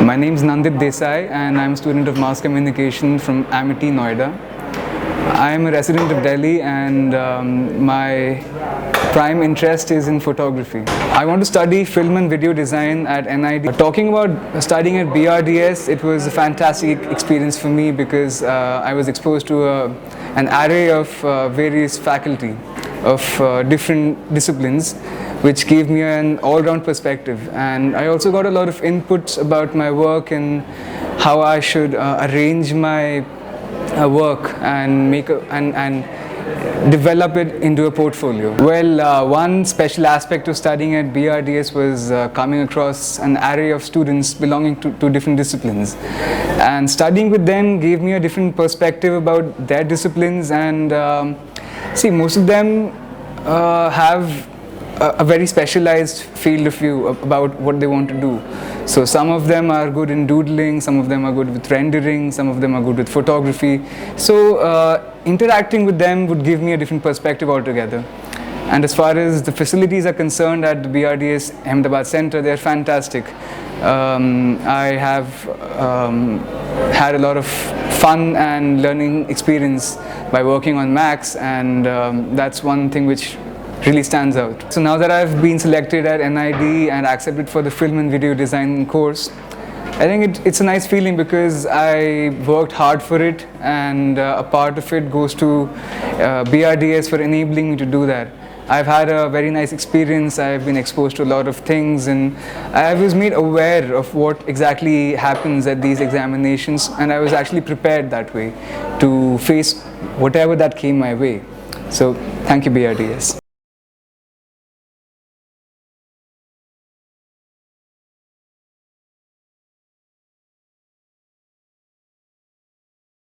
My name is Nandit Desai and I'm a student of Mass Communication from Amity, Noida. I am a resident of Delhi and my prime interest is in photography. I want to study film and video design at NID. Talking about studying at BRDS, it was a fantastic experience for me because I was exposed to an array of various faculty of different disciplines, which gave me an all-round perspective. And I also got a lot of inputs about my work and how I should arrange my work and develop it into a portfolio. Well, one special aspect of studying at BRDS was coming across an array of students belonging to different disciplines. And studying with them gave me a different perspective about their disciplines, and see, most of them have a very specialized field of view about what they want to do. So some of them are good in doodling, some of them are good with rendering, some of them are good with photography. So interacting with them would give me a different perspective altogether. And as far as the facilities are concerned at the BRDS Ahmedabad Center, they're fantastic. I have had a lot of fun and learning experience by working on Macs, and that's one thing which really stands out. So now that I've been selected at NID and accepted for the film and video design course, I think it's a nice feeling because I worked hard for it, and a part of it goes to BRDS for enabling me to do that. I've had a very nice experience. I've been exposed to a lot of things, and I was made aware of what exactly happens at these examinations, and I was actually prepared that way to face whatever that came my way. So thank you, BRDS.